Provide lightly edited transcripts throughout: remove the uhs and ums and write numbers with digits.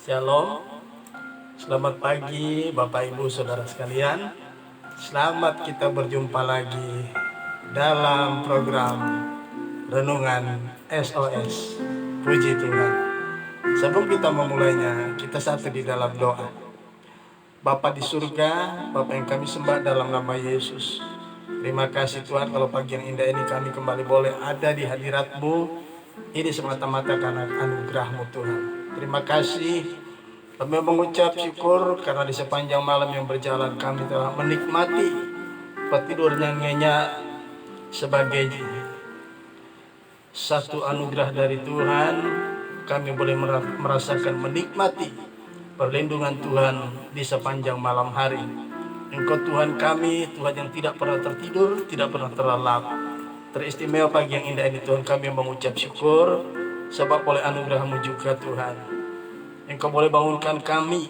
Shalom, selamat pagi Bapak Ibu Saudara sekalian. Selamat kita berjumpa lagi dalam program Renungan SOS. Puji Tuhan. Sebelum kita memulainya, kita satu di dalam doa. Bapa di surga, Bapa yang kami sembah dalam nama Yesus. Terima kasih Tuhan kalau pagi yang indah ini kami kembali boleh ada di hadirat-Mu. Ini semata-mata karena anugerah-Mu Tuhan. Terima kasih. Kami mengucap syukur karena di sepanjang malam yang berjalan kami telah menikmati petidurnya nyenyak sebagai satu anugerah dari Tuhan. Kami boleh merasakan menikmati perlindungan Tuhan di sepanjang malam hari. Engkau Tuhan kami, Tuhan yang tidak pernah tertidur, tidak pernah terlelap. Teristimewa pagi yang indah ini Tuhan, kami mengucap syukur sebab oleh anugerah-Mu juga Tuhan. Engkau boleh bangunkan kami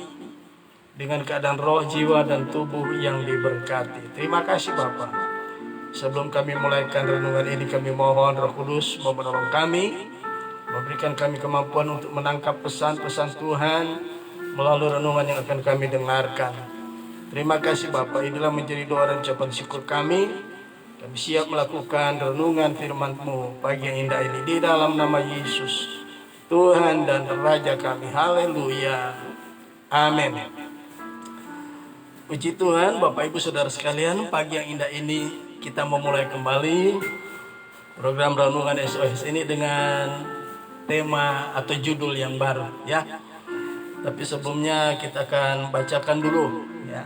dengan keadaan roh, jiwa, dan tubuh yang diberkati. Terima kasih Bapa. Sebelum kami mulaikan renungan ini, kami mohon Roh Kudus mau menolong kami, memberikan kami kemampuan untuk menangkap pesan-pesan Tuhan melalui renungan yang akan kami dengarkan. Terima kasih Bapa. Inilah menjadi doa dan ucapan syukur kami. Kami siap melakukan renungan firman-Mu pagi yang indah ini di dalam nama Yesus, Tuhan dan Raja kami. Haleluya. Amin. Puji Tuhan, Bapak Ibu Saudara sekalian, pagi yang indah ini kita memulai kembali program Renungan SOS ini dengan tema atau judul yang baru ya. Tapi sebelumnya kita akan bacakan dulu ya.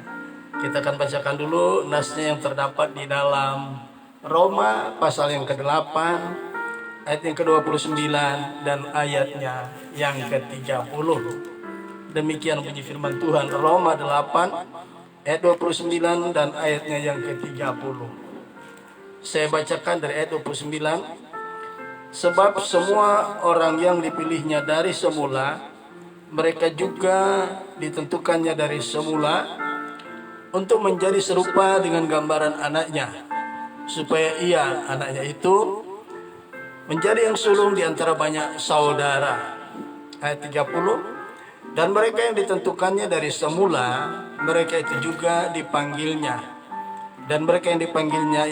Kita akan bacakan dulu nasnya yang terdapat di dalam Roma pasal yang ke-8 ayat yang ke-29 dan ayatnya yang ke-30. Demikian bunyi firman Tuhan, Roma 8 ayat 29 dan ayatnya yang ke-30. Saya bacakan dari ayat 29. Sebab semua orang yang dipilihnya dari semula, mereka juga ditentukannya dari semula untuk menjadi serupa dengan gambaran anaknya, supaya ia, anaknya itu, menjadi yang sulung di antara banyak saudara. Ayat 30. Dan mereka yang ditentukannya dari semula, mereka itu juga dipanggilnya. Dan mereka yang dipanggilnya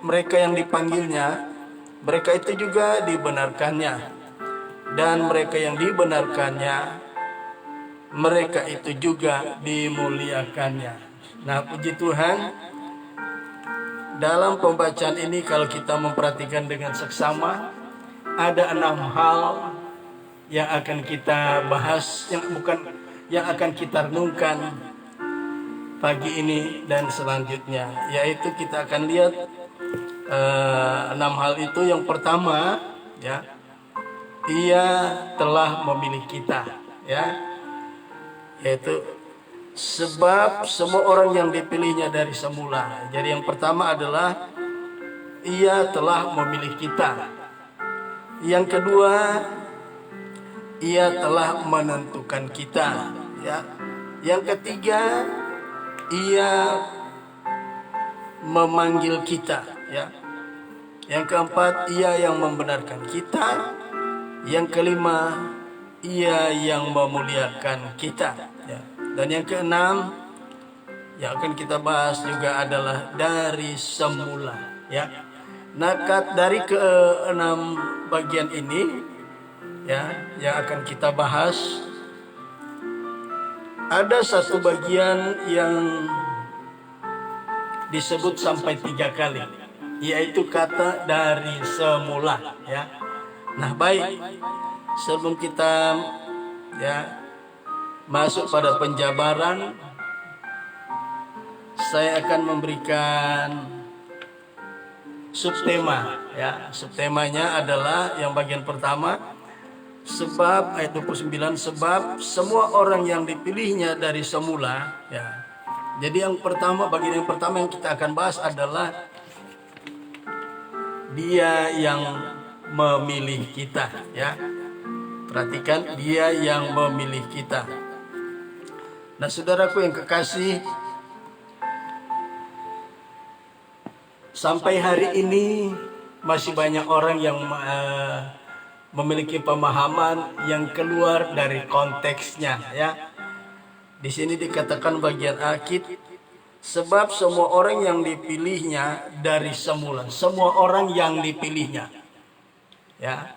mereka yang dipanggilnya, mereka itu juga dibenarkannya. Dan mereka yang dibenarkannya, mereka itu juga dimuliakannya. Nah, puji Tuhan. Dalam pembacaan ini kalau kita memperhatikan dengan seksama, ada 6 hal yang akan kita bahas, yang akan kita renungkan pagi ini dan selanjutnya. Yaitu kita akan lihat 6 hal itu. Yang pertama ya, Ia telah memilih kita ya. Yaitu sebab semua orang yang dipilihnya dari semula. Jadi yang pertama adalah Ia telah memilih kita. Yang kedua, Ia telah menentukan kita ya. Yang ketiga, Ia memanggil kita ya. Yang keempat, Ia yang membenarkan kita. Yang kelima, Ia yang memuliakan kita ya. Dan yang keenam yang akan kita bahas juga adalah dari semula ya. Nah, dari keenam bagian ini ya yang akan kita bahas, ada satu bagian yang disebut sampai 3 kali, yaitu kata dari semula ya. Nah, baik, sebelum kita ya masuk pada penjabaran, saya akan memberikan subtema ya. Subtemanya adalah yang bagian pertama, sebab ayat 29, sebab semua orang yang dipilihnya dari semula ya. Jadi yang pertama, bagian yang pertama yang kita akan bahas adalah Dia yang memilih kita ya. Perhatikan, Dia yang memilih kita. Nah, saudaraku yang kekasih, sampai hari ini masih banyak orang yang memiliki pemahaman yang keluar dari konteksnya, ya. Di sini dikatakan bagian akhir, sebab semua orang yang dipilihnya dari semula, semua orang yang dipilihnya, ya.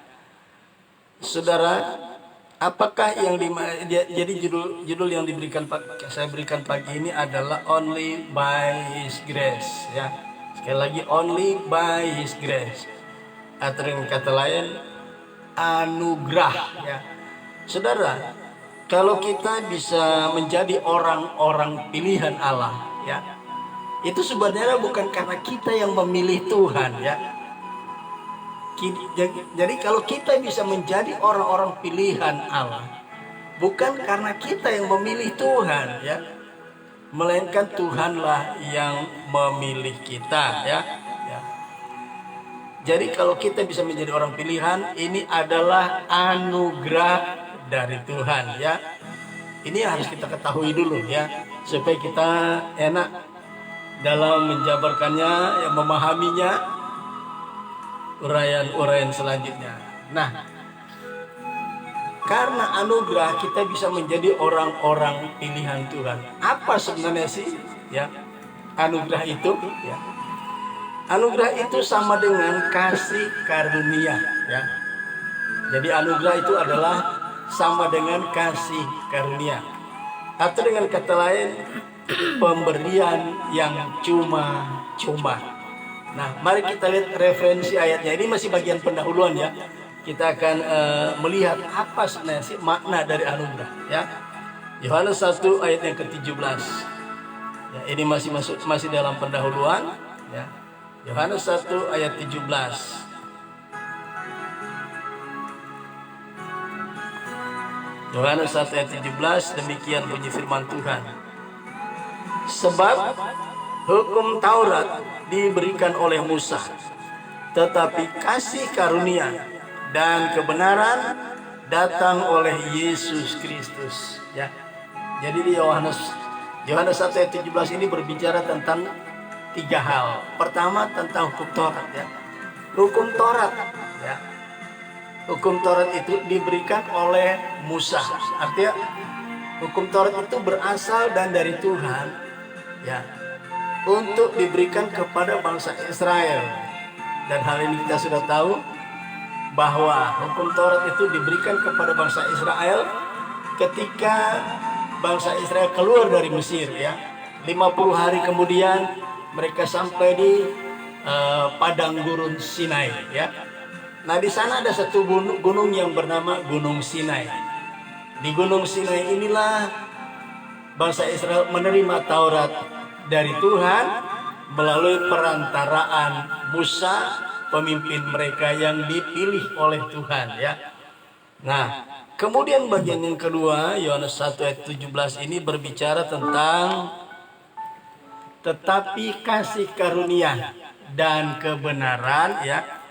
Saudara, apakah yang jadi judul yang saya berikan pagi ini adalah Only by His Grace, ya. Sekali lagi, Only by His Grace, atau dengan kata lain anugerah, ya. Saudara, kalau kita bisa menjadi orang-orang pilihan Allah, ya, itu sebenarnya bukan karena kita yang memilih Tuhan, ya. Jadi kalau kita bisa menjadi orang-orang pilihan Allah, bukan karena kita yang memilih Tuhan, ya, melainkan Tuhanlah yang memilih kita, ya. Jadi kalau kita bisa menjadi orang pilihan, ini adalah anugerah dari Tuhan, ya. Ini harus kita ketahui dulu, ya, supaya kita enak dalam menjabarkannya, ya, memahaminya, uraian-uraian selanjutnya. Nah, karena anugerah kita bisa menjadi orang-orang pilihan Tuhan. Apa sebenarnya sih, ya, anugerah itu, ya? Anugerah itu sama dengan kasih karunia, ya. Jadi anugerah itu adalah sama dengan kasih karunia, atau dengan kata lain pemberian yang cuma-cuma. Nah, mari kita lihat referensi ayatnya. Ini masih bagian pendahuluan, ya. Kita akan melihat apa sebenarnya sih makna dari anugerah, ya. Yohanes 1 ayat yang ke-17. Ya, ini masih dalam pendahuluan, ya. Yohanes 1 ayat 17. Yohanes 1 ayat 17, demikian bunyi firman Tuhan. Sebab hukum Taurat diberikan oleh Musa, tetapi kasih karunia dan kebenaran datang oleh Yesus Kristus, ya. Jadi di Yohanes 1 ayat 17 ini berbicara tentang 3 hal. Pertama, tentang hukum Taurat, ya. Hukum Taurat, ya. Hukum Taurat itu diberikan oleh Musa. Artinya hukum Taurat itu berasal dan dari Tuhan, ya, untuk diberikan kepada bangsa Israel. Dan hal ini kita sudah tahu bahwa hukum Taurat itu diberikan kepada bangsa Israel ketika bangsa Israel keluar dari Mesir, ya. 50 hari kemudian mereka sampai di padang gurun Sinai, ya. Nah, di sana ada satu gunung yang bernama Gunung Sinai. Di Gunung Sinai inilah bangsa Israel menerima Taurat dari Tuhan melalui perantaraan Musa, pemimpin mereka yang dipilih oleh Tuhan, ya. Nah, kemudian bagian yang kedua, Yohanes 1 ayat 17 ini berbicara tentang tetapi kasih karunia dan kebenaran, ya.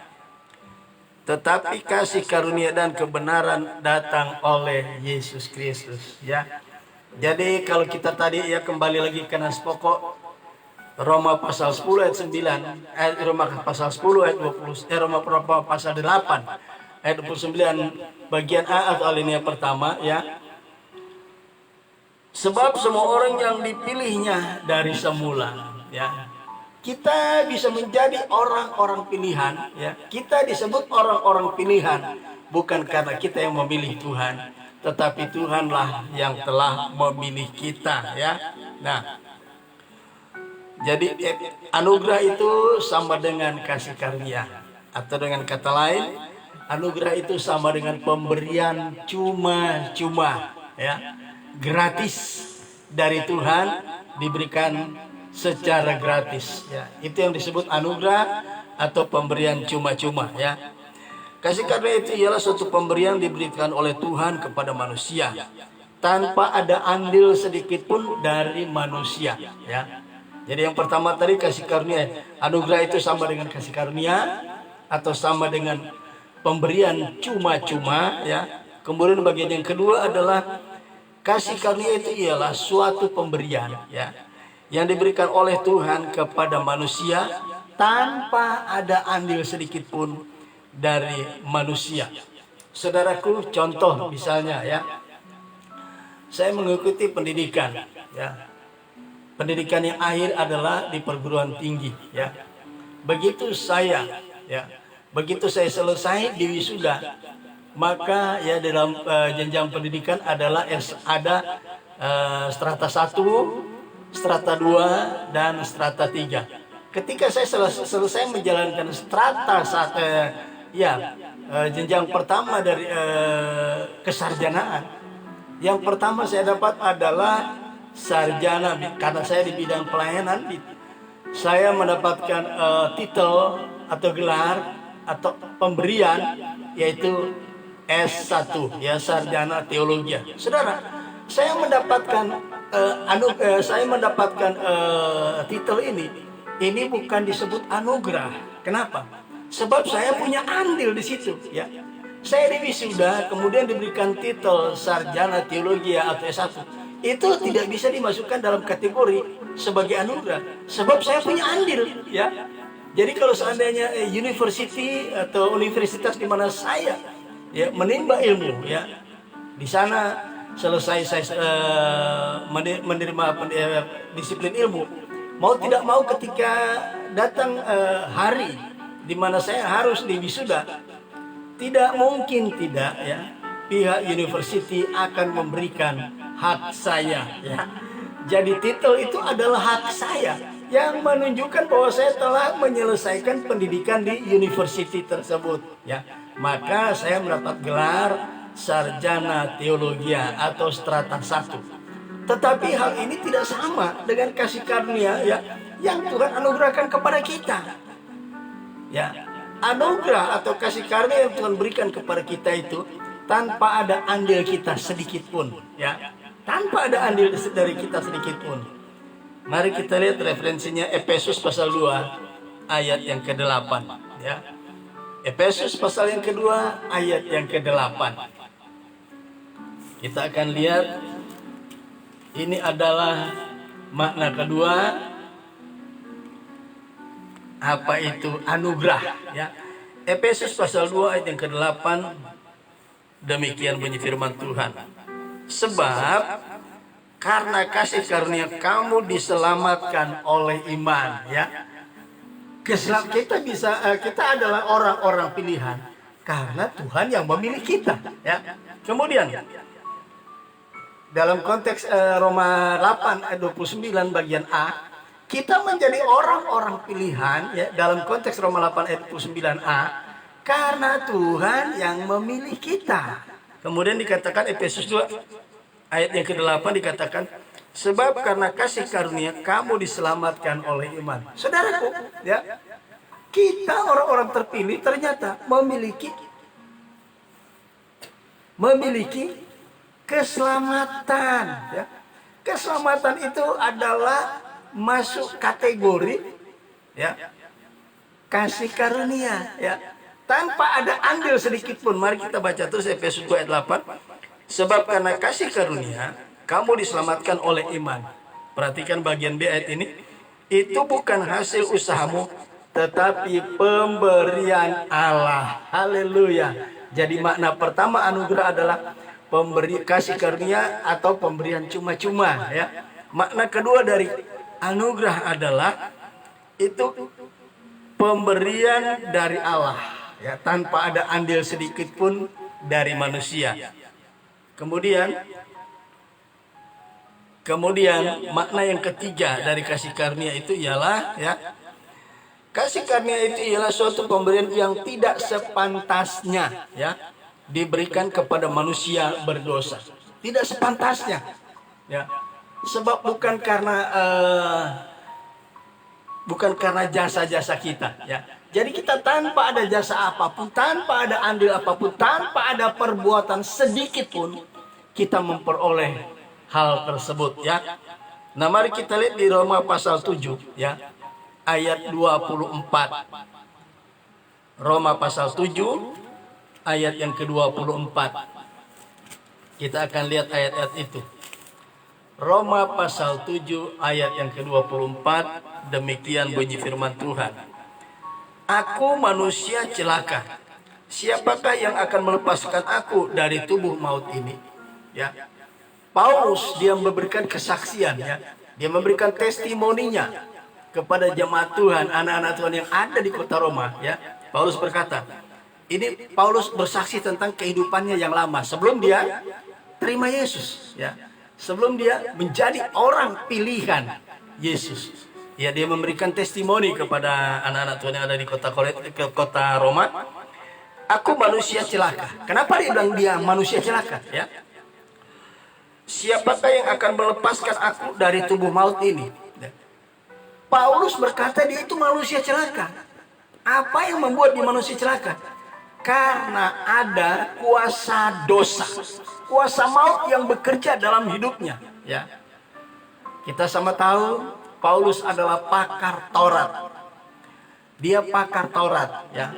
Tetapi kasih karunia dan kebenaran datang oleh Yesus Kristus, ya. Jadi kalau kita tadi, ya, kembali lagi ke nas pokok Roma pasal 10 ayat 9, Roma pasal 10 ayat 20, Roma pasal 8 ayat 29 bagian A atau alinea pertama, ya. Sebab semua orang yang dipilihnya dari semula, ya. Kita bisa menjadi orang-orang pilihan, ya. Kita disebut orang-orang pilihan bukan karena kita yang memilih Tuhan, tetapi Tuhanlah yang telah memilih kita, ya. Nah, jadi anugerah itu sama dengan kasih karunia, atau dengan kata lain, anugerah itu sama dengan pemberian cuma-cuma, ya. Gratis dari Tuhan, diberikan secara gratis, ya. Itu yang disebut anugerah atau pemberian cuma-cuma, ya. Kasih karunia itu ialah suatu pemberian diberikan oleh Tuhan kepada manusia tanpa ada andil sedikit pun dari manusia, ya. Jadi yang pertama tadi kasih karunia, anugerah itu sama dengan kasih karunia atau sama dengan pemberian cuma-cuma, ya. Kemudian bagian yang kedua adalah kasih karunia itu ialah suatu pemberian, ya, yang diberikan oleh Tuhan kepada manusia tanpa ada andil sedikit pun dari manusia. Saudaraku, contoh misalnya ya, saya mengikuti pendidikan ya. Pendidikan yang akhir adalah di perguruan tinggi ya. Begitu saya selesai di wisuda, maka ya dalam jenjang pendidikan adalah ada strata 1, strata 2 dan strata 3. Ketika saya selesai menjalankan strata jenjang pertama dari kesarjanaan, yang pertama saya dapat adalah sarjana, karena saya di bidang pelayanan. Saya mendapatkan titel atau gelar atau pemberian yaitu S1 ya, sarjana teologi. Saudara, saya mendapatkan titel ini bukan disebut anugerah. Kenapa? Sebab saya punya andil di situ ya. Saya di wisuda kemudian diberikan titel sarjana teologi atau S1. Itu tidak bisa dimasukkan dalam kategori sebagai anugerah, sebab saya punya andil ya. Jadi kalau seandainya university atau universitas di mana saya ya menimba ilmu ya, di sana selesai saya menerima disiplin ilmu, mau tidak mau ketika datang hari di mana saya harus diwisuda, tidak mungkin tidak ya, pihak university akan memberikan hak saya ya. Jadi titel itu adalah hak saya yang menunjukkan bahwa saya telah menyelesaikan pendidikan di university tersebut ya. Maka saya mendapat gelar sarjana teologi atau strata 1. Tetapi hal ini tidak sama dengan kasih karunia ya yang Tuhan anugerahkan kepada kita. Ya, anugerah atau kasih karunia yang Tuhan berikan kepada kita itu tanpa ada andil kita sedikit pun ya. Tanpa ada andil dari kita sedikit pun. Mari kita lihat referensinya Efesus pasal 2 ayat yang ke-8 ya. Efesus pasal yang kedua ayat yang ke-8. Kita akan lihat ini adalah makna kedua, apa itu anugerah ya. Efesus pasal 2 ayat yang ke-8, demikian bunyi firman Tuhan. Sebab karena kasih karunia kamu diselamatkan oleh iman ya. Kita adalah orang-orang pilihan karena Tuhan yang memilih kita ya. Kemudian dalam konteks Roma 8 ayat 29 bagian A, kita menjadi orang-orang pilihan ya, dalam konteks Roma 8 ayat 29a, karena Tuhan yang memilih kita. Kemudian dikatakan Efesus 2 ayat yang ke-8 dikatakan, sebab karena kasih karunia kamu diselamatkan oleh iman. Saudaraku, ya, kita orang-orang terpilih ternyata memiliki keselamatan. Ya. Keselamatan itu adalah masuk kategori ya kasih karunia ya, tanpa ada andil sedikit pun. Mari kita baca terus Efesus 2 ayat 8. Sebab karena kasih karunia kamu diselamatkan oleh iman. Perhatikan bagian B ayat ini. Itu bukan hasil usahamu, tetapi pemberian Allah. Haleluya. Jadi makna pertama anugerah adalah pemberi kasih karunia atau pemberian cuma-cuma ya. Makna kedua dari anugerah adalah itu pemberian dari Allah ya, tanpa ada andil sedikit pun dari manusia. Kemudian makna yang ketiga dari kasih karunia itu ialah ya, kasih karunia itu ialah suatu pemberian yang tidak sepantasnya ya diberikan kepada manusia berdosa. Tidak sepantasnya ya. Sebab bukan karena jasa-jasa kita ya. Jadi kita tanpa ada jasa apapun, tanpa ada andil apapun, tanpa ada perbuatan sedikit pun, kita memperoleh hal tersebut ya. Nah, mari kita lihat di Roma pasal 7 ya, ayat 24. Roma pasal 7 ayat yang ke-24. Kita akan lihat ayat-ayat itu. Roma pasal 7 ayat yang ke-24, demikian bunyi firman Tuhan. Aku manusia celaka. Siapakah yang akan melepaskan aku dari tubuh maut ini? Ya. Paulus dia memberikan kesaksian, ya. Dia memberikan testimoninya kepada jemaat Tuhan, anak-anak Tuhan yang ada di kota Roma, ya. Paulus berkata, ini Paulus bersaksi tentang kehidupannya yang lama sebelum dia terima Yesus, ya. Sebelum dia menjadi orang pilihan Yesus. Ya, dia memberikan testimoni kepada anak-anak Tuhan yang ada di kota Roma. Aku manusia celaka. Kenapa dia bilang dia manusia celaka? Ya. Siapakah yang akan melepaskan aku dari tubuh maut ini? Ya. Paulus berkata dia itu manusia celaka. Apa yang membuat dia manusia celaka? Karena ada kuasa dosa, kuasa maut yang bekerja dalam hidupnya. Ya. Kita sama tahu Paulus adalah pakar Taurat. Dia pakar Taurat, ya.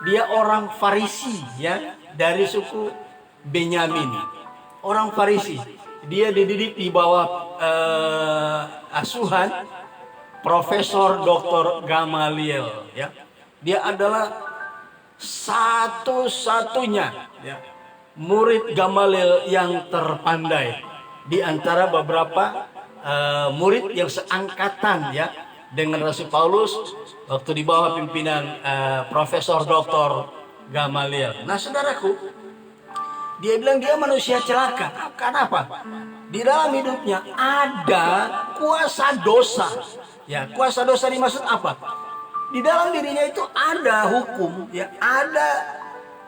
Dia orang Farisi, ya, dari suku Benyamin. Orang Farisi. Dia dididik di bawah asuhan Profesor Dr. Gamaliel, ya. Dia adalah satu-satunya, ya, murid Gamaliel yang terpandai di antara beberapa murid yang seangkatan, ya, dengan Rasul Paulus waktu di bawah pimpinan Profesor Dr. Gamaliel. Nah, saudaraku, dia bilang dia manusia celaka. Kenapa? Di dalam hidupnya ada kuasa dosa. Ya, kuasa dosa dimaksud apa? Di dalam dirinya itu ada hukum, ya, ada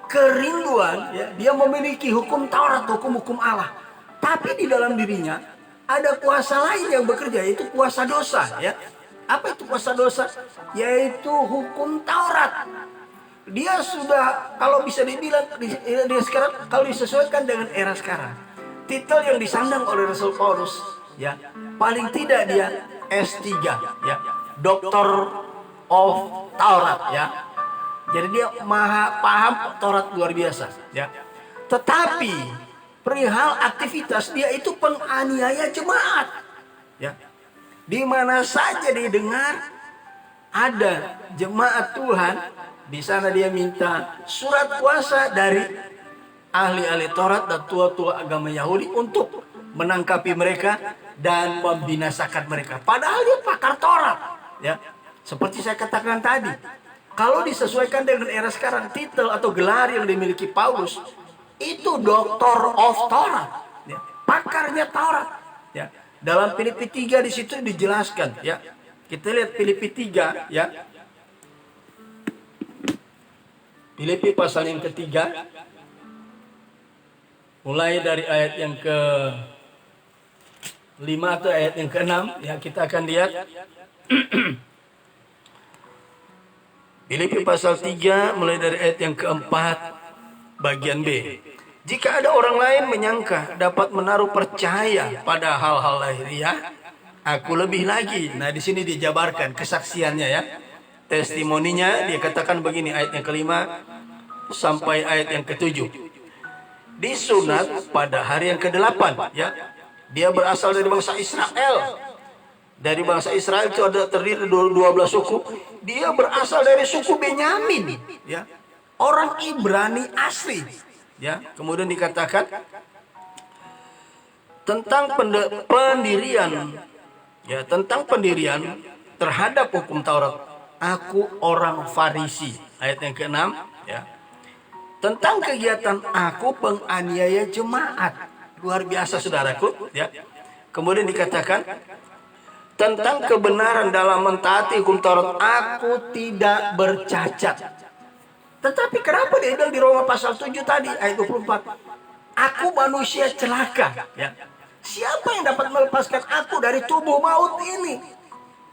kerinduan, ya, dia memiliki hukum Taurat, hukum-hukum Allah. Tapi di dalam dirinya ada kuasa lain yang bekerja, yaitu kuasa dosa, ya. Apa itu kuasa dosa? Yaitu hukum Taurat. Dia sudah, kalau bisa dibilang dia sekarang, kalau disesuaikan dengan era sekarang, titel yang disandang oleh Rasul Paulus, ya, paling tidak dia S3, ya, Doctor of Taurat, ya. Jadi dia maha paham Taurat luar biasa, ya. Tetapi perihal aktivitas dia itu penganiaya jemaat, ya. Di mana saja didengar ada jemaat Tuhan, di sana dia minta surat kuasa dari ahli-ahli Taurat dan tua-tua agama Yahudi untuk menangkapi mereka dan membinasakan mereka. Padahal dia pakar Taurat, ya. Seperti saya katakan tadi, kalau disesuaikan dengan era sekarang, titel atau gelar yang dimiliki Paulus itu Doctor of Taurat, ya, pakarnya Taurat, ya. Dalam Filipi 3 di situ dijelaskan, ya. Kita lihat Filipi 3, ya. Filipi pasal yang ketiga, mulai dari ayat yang ke-5 atau ayat yang ke-6, ya, kita akan lihat. Filipi pasal 3 mulai dari ayat yang ke-4 bagian B. Jika ada orang lain menyangka dapat menaruh percaya pada hal-hal lahiriah, aku lebih lagi. Nah, di sini dijabarkan kesaksiannya, ya. Testimoninya dia katakan begini, ayat yang ke-5 sampai ayat yang ke-7. Disunat pada hari yang ke-8, ya. Dia berasal dari bangsa Israel. Dari bangsa Israel itu ada terdiri 12 suku. Dia berasal dari suku Benyamin, ya. Orang Ibrani asli, ya. Kemudian dikatakan tentang pendirian, ya, tentang pendirian terhadap hukum Taurat. Aku orang Farisi, ayat yang ke-6, ya. Tentang kegiatan aku penganiaya jemaat. Luar biasa, saudaraku, ya. Kemudian dikatakan tentang kebenaran dalam mentaati hukum Taurat, aku tidak bercacat. Tetapi kenapa dia bilang di Roma pasal 7 tadi, ayat 24, aku manusia celaka, ya. Siapa yang dapat melepaskan aku dari tubuh maut ini?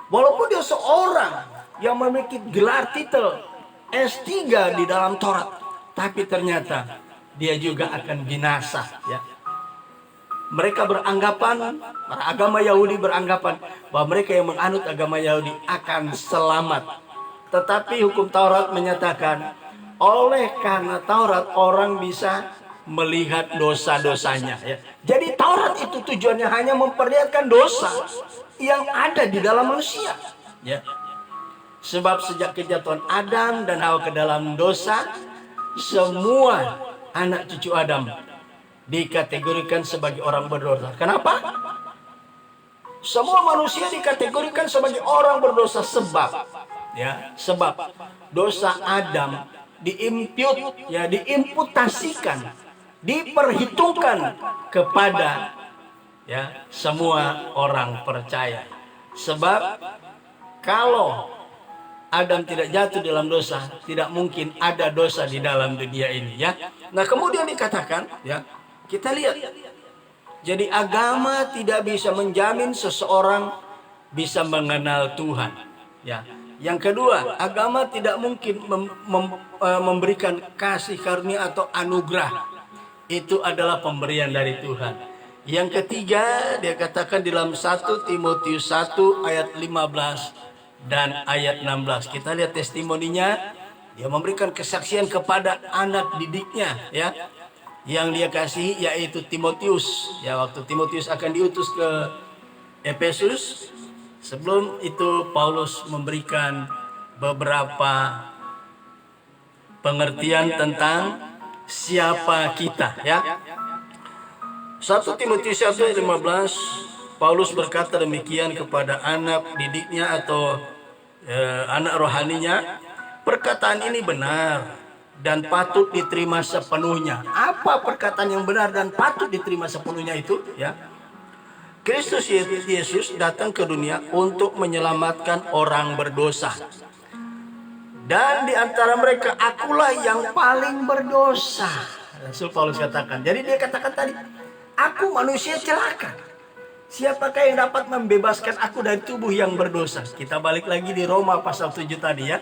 Walaupun dia seorang yang memiliki gelar titel S3 di dalam Taurat, tapi ternyata dia juga akan binasa, ya. Mereka beranggapan, para agama Yahudi beranggapan bahwa mereka yang menganut agama Yahudi akan selamat. Tetapi hukum Taurat menyatakan, oleh karena Taurat orang bisa melihat dosa-dosanya, ya. Jadi Taurat itu tujuannya hanya memperlihatkan dosa yang ada di dalam manusia, ya. Sebab sejak kejatuhan Adam dan Hawa ke dalam dosa, semua anak cucu Adam dikategorikan sebagai orang berdosa. Kenapa? Semua manusia dikategorikan sebagai orang berdosa sebab dosa Adam diimputasikan, diperhitungkan kepada semua orang percaya. Sebab kalau Adam tidak jatuh dalam dosa, tidak mungkin ada dosa di dalam dunia ini, ya. Nah, kemudian dikatakan, kita lihat. Jadi agama tidak bisa menjamin seseorang bisa mengenal Tuhan, ya. Yang kedua, agama tidak mungkin memberikan kasih karunia atau anugerah. Itu adalah pemberian dari Tuhan. Yang ketiga, dia katakan dalam 1 Timotius 1 ayat 15 dan ayat 16. Kita lihat testimoninya. Dia memberikan kesaksian kepada anak didiknya, ya, yang dia kasih, yaitu Timotius. Ya, waktu Timotius akan diutus ke Efesus, sebelum itu Paulus memberikan beberapa pengertian tentang siapa kita, ya. 1 Timotius 1:15, Paulus berkata demikian kepada anak didiknya atau anak rohaninya, perkataan ini benar dan patut diterima sepenuhnya. Apa perkataan yang benar dan patut diterima sepenuhnya itu? Ya, Kristus Yesus datang ke dunia untuk menyelamatkan orang berdosa. Dan di antara mereka akulah yang paling berdosa. Rasul Paulus katakan. Jadi dia katakan tadi, aku manusia celaka. Siapakah yang dapat membebaskan aku dari tubuh yang berdosa? Kita balik lagi di Roma pasal 7 tadi, ya.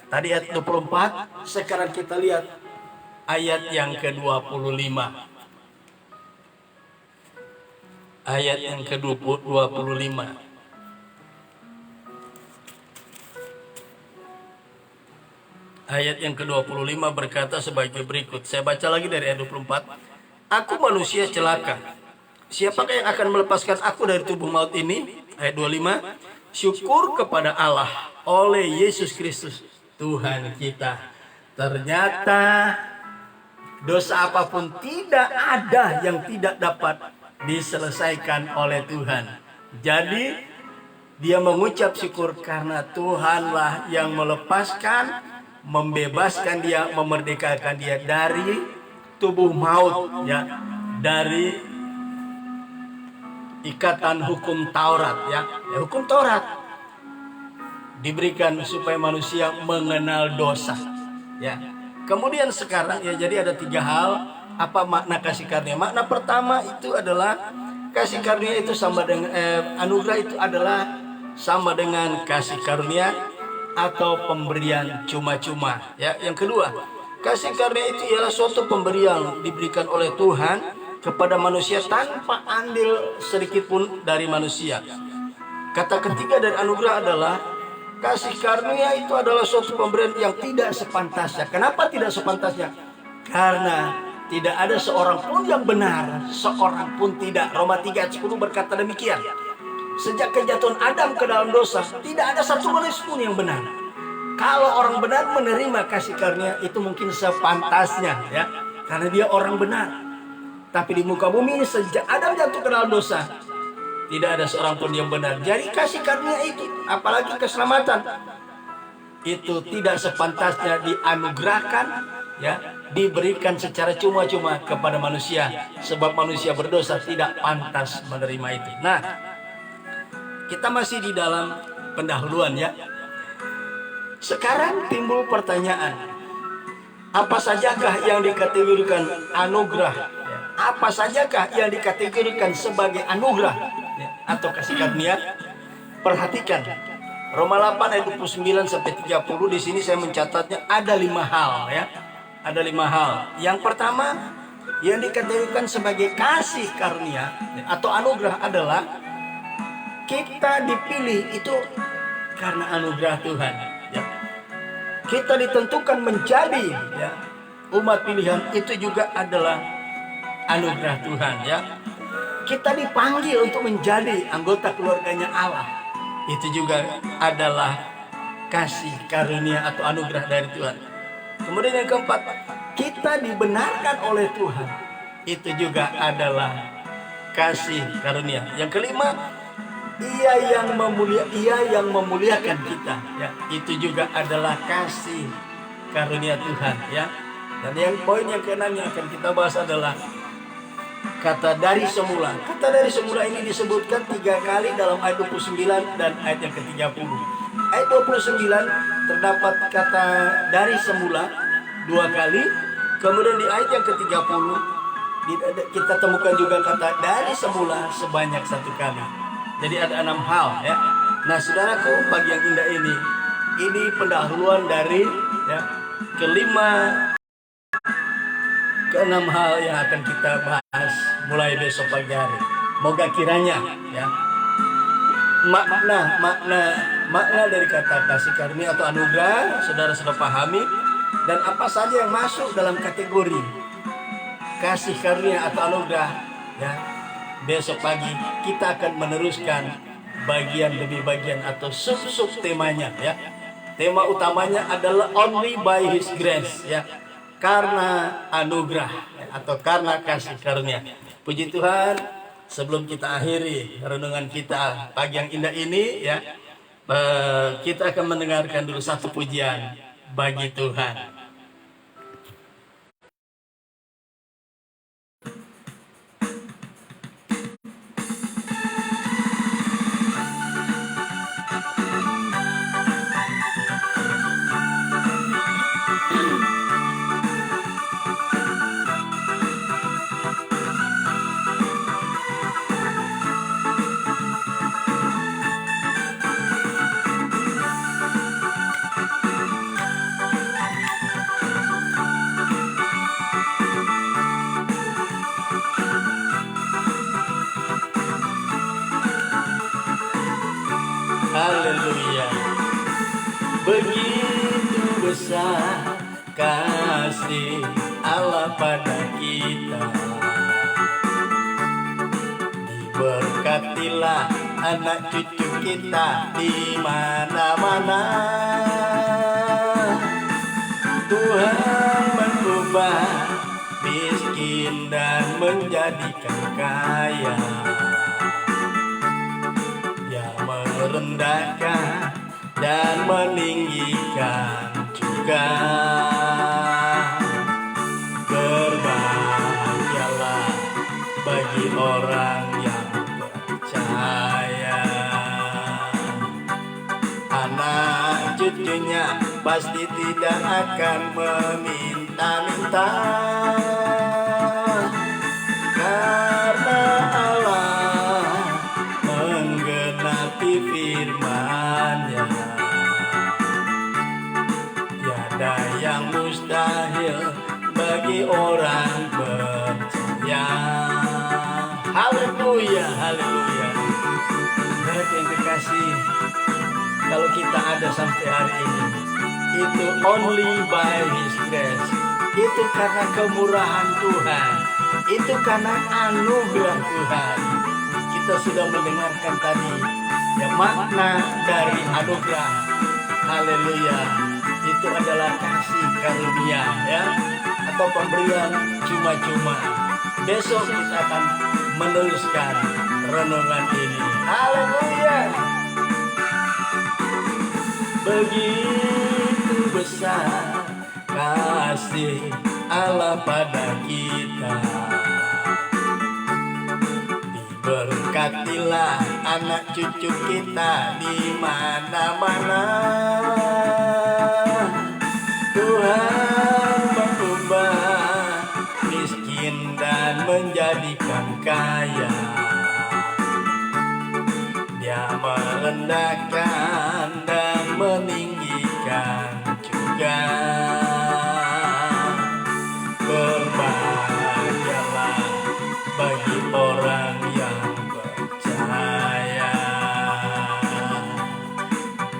Tadi ayat 24, sekarang kita lihat ayat yang ke-25. Ayat yang ke-25. Ayat yang ke-25 berkata sebagai berikut. Saya baca lagi dari ayat 24. Aku manusia celaka. Siapakah yang akan melepaskan aku dari tubuh maut ini? Ayat 25. Syukur kepada Allah oleh Yesus Kristus Tuhan kita. Ternyata dosa apapun tidak ada yang tidak dapat diselesaikan oleh Tuhan. Jadi dia mengucap syukur karena Tuhanlah yang melepaskan, membebaskan dia, memerdekakan dia dari tubuh maut, ya, dari ikatan hukum Taurat, ya. Hukum Taurat diberikan supaya manusia mengenal dosa, ya. Kemudian sekarang, ya, jadi ada 3 hal apa makna kasih karunia. Makna pertama itu adalah kasih karunia itu sama dengan anugerah itu adalah sama dengan kasih karunia atau pemberian cuma-cuma, ya. Yang kedua, kasih karunia itu ialah suatu pemberian diberikan oleh Tuhan kepada manusia tanpa andil sedikit pun dari manusia. Kata ketiga dari anugerah adalah kasih karunia itu adalah suatu pemberian yang tidak sepantasnya. Kenapa tidak sepantasnya? Karena tidak ada seorang pun yang benar, seorang pun tidak. Roma 3:10 berkata demikian. Sejak kejatuhan Adam ke dalam dosa, tidak ada satu manusia pun yang benar. Kalau orang benar menerima kasih karunia itu mungkin sepantasnya, ya, karena dia orang benar. Tapi di muka bumi ini sejak Adam jatuh ke dalam dosa, tidak ada seorang pun yang benar. Jadi kasih karunia itu, apalagi keselamatan, itu tidak sepantasnya dianugerahkan, ya, diberikan secara cuma-cuma kepada manusia, sebab manusia berdosa tidak pantas menerima itu. Nah, kita masih di dalam pendahuluan, ya. Sekarang timbul pertanyaan, apa sajakah yang dikategorikan anugerah? Apa sajakah yang dikategorikan sebagai anugerah, ya, atau kasih karunia? Perhatikan Roma 8 ayat 29 sampai 30. Di sini saya mencatatnya ada 5 hal, ya. Ada 5 hal. Yang pertama yang dikategorikan sebagai kasih karunia, ya, atau anugerah adalah kita dipilih itu karena anugerah Tuhan, ya. Kita ditentukan menjadi, ya, umat pilihan, itu juga adalah anugerah Tuhan, ya. Kita dipanggil untuk menjadi anggota keluarganya Allah, itu juga adalah kasih karunia atau anugerah dari Tuhan. Kemudian yang keempat, kita dibenarkan oleh Tuhan. Itu juga adalah kasih karunia. Yang kelima, ia yang memuliakan kita, ya. Itu juga adalah kasih karunia Tuhan, ya. Dan yang poin yang keenam yang akan kita bahas adalah kata dari semula. Kata dari semula ini disebutkan 3 kali dalam ayat 29 dan ayat yang ke-30. Ayat 29 terdapat kata dari semula 2 kali. Kemudian di ayat yang ke-30 kita temukan juga kata dari semula sebanyak 1 kali. Jadi ada 6 hal, ya. Nah, saudaraku, pagi yang indah ini pendahuluan dari, ya, keenam hal yang akan kita bahas mulai besok pagi hari. Moga kiranya, ya, makna dari kata kasih karunia atau anugerah saudara sudah pahami, dan apa saja yang masuk dalam kategori kasih karunia atau anugerah, ya. Besok pagi kita akan meneruskan bagian demi bagian atau sub temanya, ya. Tema utamanya adalah only by His grace, ya. Karena anugerah, ya, atau karena kasih karunia. Puji Tuhan, sebelum kita akhiri renungan kita pagi yang indah ini, ya, kita akan mendengarkan dulu satu pujian bagi Tuhan. Haleluya. Begitu besar kasih Allah pada kita, diberkatilah anak cucu kita di mana-mana. Tuhan mengubah miskin dan menjadikan kaya, merendahkan dan meninggikan juga. Berbahagialah bagi orang yang percaya, anak cucunya pasti tidak akan meminta-minta, karena Allah firman-Nya. Tiada yang mustahil bagi orang percaya. Haleluya, haleluya. Saudara yang kekasih, kalau kita ada sampai hari ini, itu only by His grace. Itu karena kemurahan Tuhan, itu karena anugerah Tuhan. Kita sudah mendengarkan tadi, ya, makna dari anugerah. Haleluya. Itu adalah kasih karunia, ya, atau pemberian cuma-cuma. Besok kita akan meneruskan renungan ini. Haleluya. Begitu besar kasih Allah pada kita, berkatilah anak cucu kita di mana-mana. Tuhan mengubah miskin dan menjadikan kaya, Dia merendahkan dan meninggikan juga. Berbahagialah bagi orang yang percaya,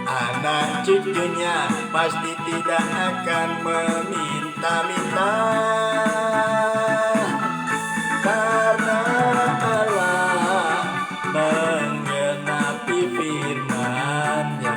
anak cucunya pasti tidak akan meminta-minta, karena Allah menggenapi firman-Nya.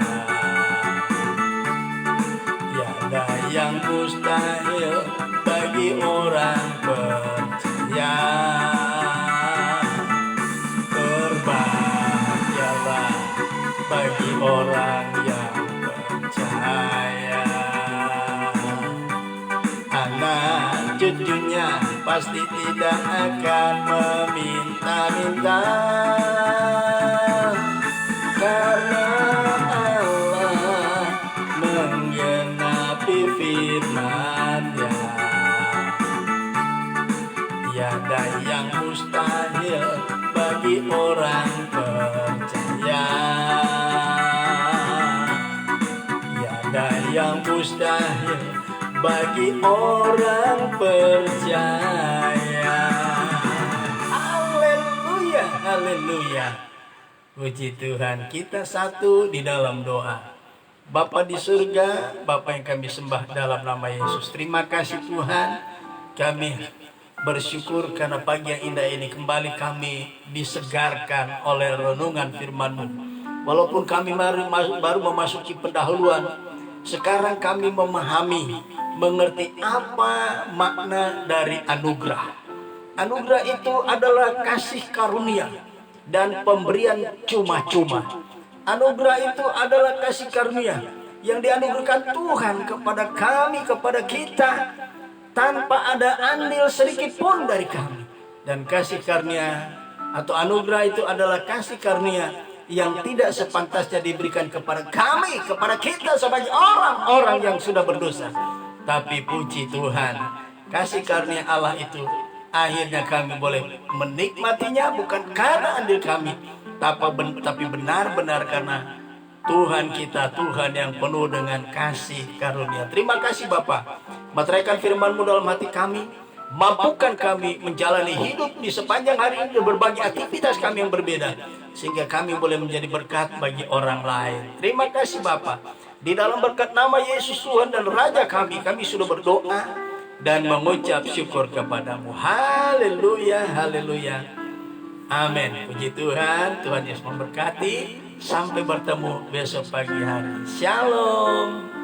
cucunya pasti tidak akan meminta-minta, karena Allah menggenapi firman-Nya. Tiada yang mustahil bagi orang percaya. Tiada yang mustahil bagi orang percaya. Haleluya, haleluya. Puji Tuhan, kita satu di dalam doa. Bapa di surga, Bapa yang kami sembah dalam nama Yesus. Terima kasih Tuhan, kami bersyukur karena pagi yang indah ini kembali kami disegarkan oleh renungan firman-Mu. Walaupun kami baru memasuki pendahuluan, sekarang kami memahami, mengerti apa makna dari anugerah. Anugerah itu adalah kasih karunia dan pemberian cuma-cuma. Anugerah itu adalah kasih karunia yang dianugerahkan Tuhan kepada kami, kepada kita, tanpa ada andil sedikit pun dari kami. Dan kasih karunia atau anugerah itu adalah kasih karunia yang tidak sepantasnya diberikan kepada kami, kepada kita sebagai orang-orang yang sudah berdosa. Tapi puji Tuhan, kasih karunia Allah itu akhirnya kami boleh menikmatinya bukan karena andil kami, tapi benar-benar karena Tuhan kita, Tuhan yang penuh dengan kasih karunia. Terima kasih Bapa, meteraikan firman-Mu dalam hati kami, mampukan kami menjalani hidup di sepanjang hari ini berbagai aktivitas kami yang berbeda, sehingga kami boleh menjadi berkat bagi orang lain. Terima kasih Bapa, di dalam berkat nama Yesus Tuhan dan Raja kami sudah berdoa dan mengucap syukur kepadamu. Haleluya, haleluya. Amin. Puji Tuhan, Tuhan Yesus memberkati. Sampai bertemu besok pagi hari. Shalom.